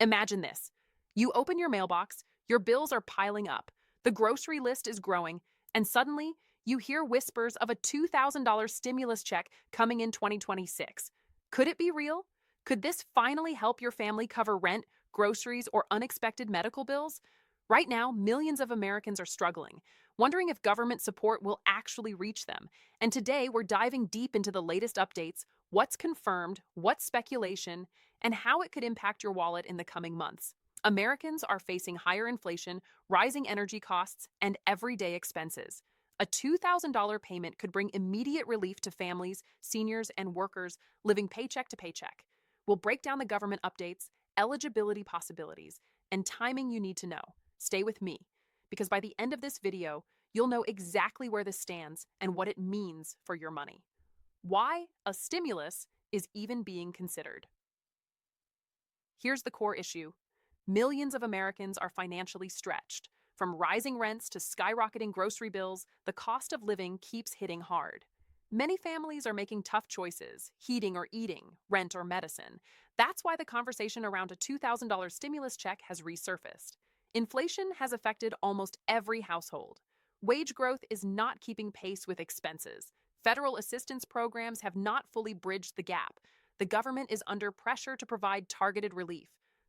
Imagine this. You open your mailbox, your bills are piling up, the grocery list is growing, and suddenly you hear whispers of a $2,000 stimulus check coming in 2026. Could it be real? Could this finally help your family cover rent, groceries, or unexpected medical bills? Right now, millions of Americans are struggling, wondering if government support will actually reach them. And today, we're diving deep into the latest updates, what's confirmed, what's speculation, and how it could impact your wallet in the coming months. Americans are facing higher inflation, rising energy costs, and everyday expenses. A $2,000 payment could bring immediate relief to families, seniors, and workers living paycheck to paycheck. We'll break down the government updates, eligibility possibilities, and timing you need to know. Stay with me, because by the end of this video, you'll know exactly where this stands and what it means for your money. Why a stimulus is even being considered. Here's the core issue. Millions of Americans are financially stretched. From rising rents to skyrocketing grocery bills, the cost of living keeps hitting hard. Many families are making tough choices, heating or eating, rent or medicine. That's why the conversation around a $2,000 stimulus check has resurfaced. Inflation has affected almost every household. Wage growth is not keeping pace with expenses. Federal assistance programs have not fully bridged the gap. The government is under pressure to provide targeted relief.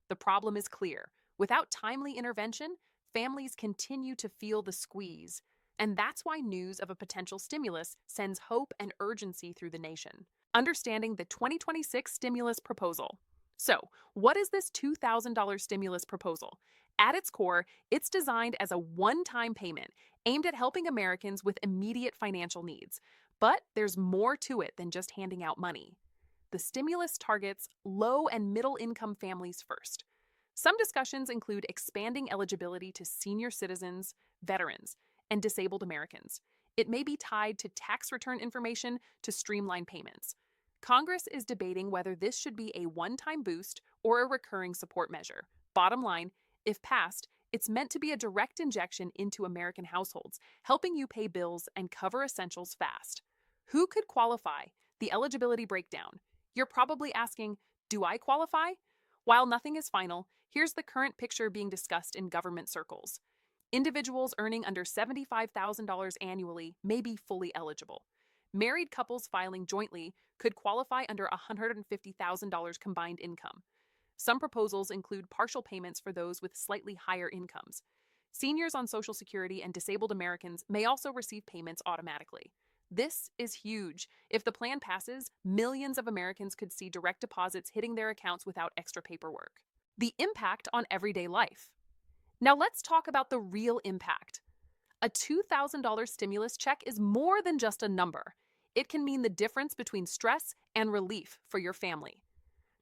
The problem is clear. Without timely intervention, families continue to feel the squeeze. And that's why news of a potential stimulus sends hope and urgency through the nation. Understanding the 2026 stimulus proposal. So, what is this $2,000 stimulus proposal? At its core, it's designed as a one-time payment aimed at helping Americans with immediate financial needs. But there's more to it than just handing out money. The stimulus targets low and middle income families first. Some discussions include expanding eligibility to senior citizens, veterans, and disabled Americans. It may be tied to tax return information to streamline payments. Congress is debating whether this should be a one-time boost or a recurring support measure. Bottom line, if passed, it's meant to be a direct injection into American households, helping you pay bills and cover essentials fast. Who could qualify? The eligibility breakdown. You're probably asking, do I qualify? While nothing is final, here's the current picture being discussed in government circles. Individuals earning under $75,000 annually may be fully eligible. Married couples filing jointly could qualify under $150,000 combined income. Some proposals include partial payments for those with slightly higher incomes. Seniors on Social Security and disabled Americans may also receive payments automatically. This is huge. If the plan passes, millions of Americans could see direct deposits hitting their accounts without extra paperwork. The impact on everyday life. Now let's talk about the real impact. A $2,000 stimulus check is more than just a number. It can mean the difference between stress and relief for your family.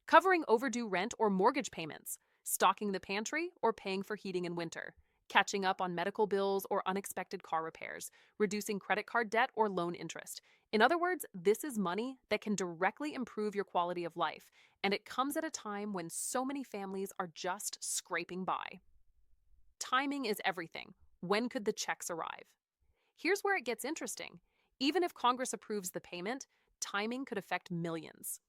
Covering overdue rent or mortgage payments, stocking the pantry or paying for heating in winter, catching up on medical bills or unexpected car repairs, reducing credit card debt or loan interest. In other words, this is money that can directly improve your quality of life, and it comes at a time when so many families are just scraping by. Timing is everything. When could the checks arrive? Here's where it gets interesting. Even if Congress approves the payment, timing could affect millions.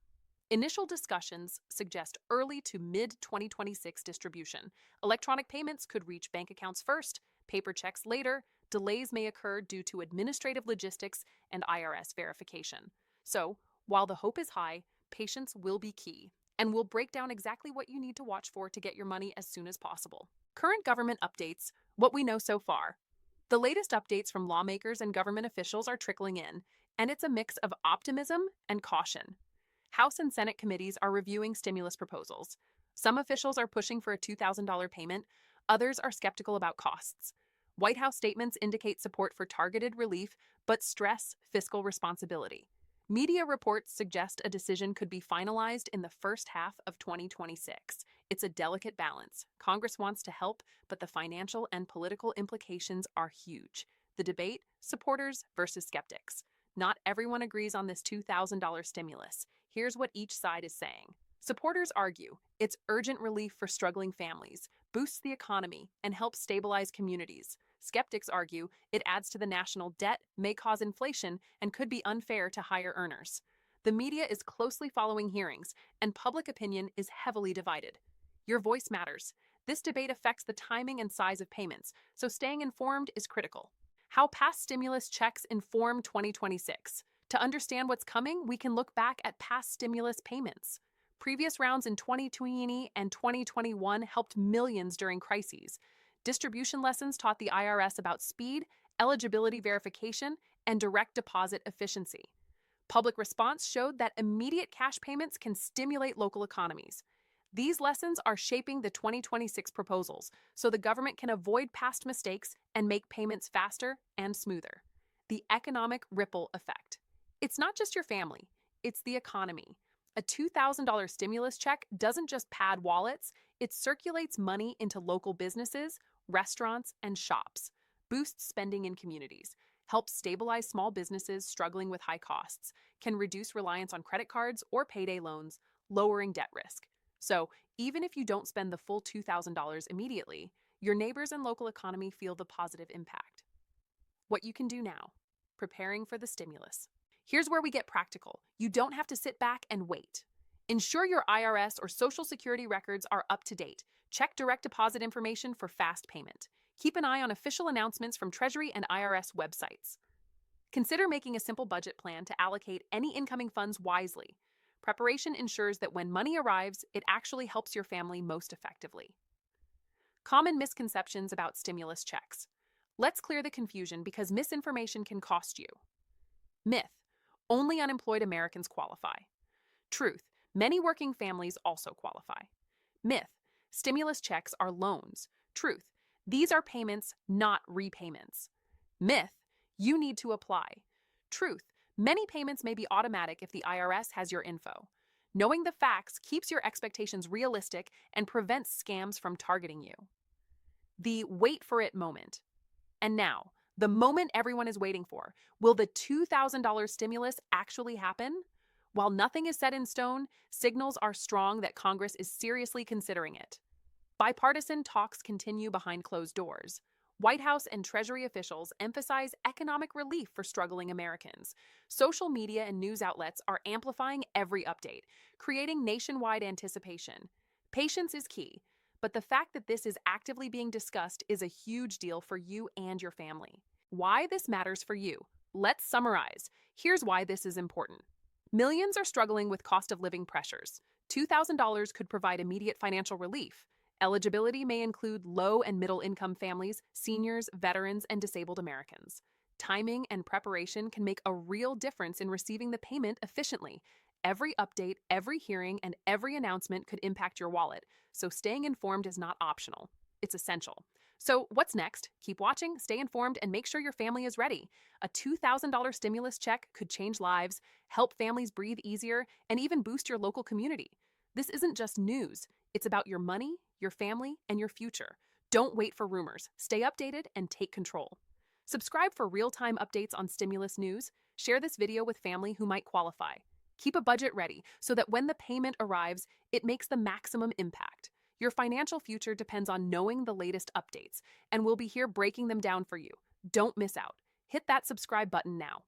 Initial discussions suggest early to mid-2026 distribution. Electronic payments could reach bank accounts first, paper checks later. Delays may occur due to administrative logistics and IRS verification. So, while the hope is high, patience will be key, and we'll break down exactly what you need to watch for to get your money as soon as possible. Current government updates, what we know so far. The latest updates from lawmakers and government officials are trickling in, and it's a mix of optimism and caution. House and Senate committees are reviewing stimulus proposals. Some officials are pushing for a $2,000 payment, others are skeptical about costs. White House statements indicate support for targeted relief, but stress fiscal responsibility. Media reports suggest a decision could be finalized in the first half of 2026. It's a delicate balance. Congress wants to help, but the financial and political implications are huge. The debate, supporters versus skeptics. Not everyone agrees on this $2,000 stimulus. Here's what each side is saying. Supporters argue it's urgent relief for struggling families, boosts the economy, and helps stabilize communities. Skeptics argue it adds to the national debt, may cause inflation, and could be unfair to higher earners. The media is closely following hearings, and public opinion is heavily divided. Your voice matters. This debate affects the timing and size of payments, so staying informed is critical. How past stimulus checks inform 2026. To understand what's coming, we can look back at past stimulus payments. Previous rounds in 2020 and 2021 helped millions during crises. Distribution lessons taught the IRS about speed, eligibility verification, and direct deposit efficiency. Public response showed that immediate cash payments can stimulate local economies. These lessons are shaping the 2026 proposals, so the government can avoid past mistakes and make payments faster and smoother. The economic ripple effect. It's not just your family, it's the economy. A $2,000 stimulus check doesn't just pad wallets, it circulates money into local businesses, restaurants, and shops, boosts spending in communities, helps stabilize small businesses struggling with high costs, can reduce reliance on credit cards or payday loans, lowering debt risk. So, even if you don't spend the full $2,000 immediately, your neighbors and local economy feel the positive impact. What you can do now: preparing for the stimulus. Here's where we get practical. You don't have to sit back and wait. Ensure your IRS or Social Security records are up to date. Check direct deposit information for fast payment. Keep an eye on official announcements from Treasury and IRS websites. Consider making a simple budget plan to allocate any incoming funds wisely. Preparation ensures that when money arrives, it actually helps your family most effectively. Common misconceptions about stimulus checks. Let's clear the confusion because misinformation can cost you. Myth: only unemployed Americans qualify. Truth: many working families also qualify. Myth: stimulus checks are loans. Truth: these are payments, not repayments. Myth: you need to apply. Truth: many payments may be automatic if the IRS has your info. Knowing the facts keeps your expectations realistic and prevents scams from targeting you. The wait for it moment. And now, the moment everyone is waiting for. Will the $2,000 stimulus actually happen? While nothing is set in stone, signals are strong that Congress is seriously considering it. Bipartisan talks continue behind closed doors. White House and Treasury officials emphasize economic relief for struggling Americans. Social media and news outlets are amplifying every update, creating nationwide anticipation. Patience is key, but the fact that this is actively being discussed is a huge deal for you and your family. Why this matters for you. Let's summarize. Here's why this is important. Millions are struggling with cost of living pressures. $2,000 could provide immediate financial relief. Eligibility may include low and middle income families, seniors, veterans, and disabled Americans. Timing and preparation can make a real difference in receiving the payment efficiently. Every update, every hearing, and every announcement could impact your wallet, so staying informed is not optional. It's essential. So what's next? Keep watching, stay informed, and make sure your family is ready. A $2,000 stimulus check could change lives, help families breathe easier, and even boost your local community. This isn't just news. It's about your money, your family, and your future. Don't wait for rumors. Stay updated and take control. Subscribe for real-time updates on stimulus news. Share this video with family who might qualify. Keep a budget ready so that when the payment arrives, it makes the maximum impact. Your financial future depends on knowing the latest updates, and we'll be here breaking them down for you. Don't miss out. Hit that subscribe button now.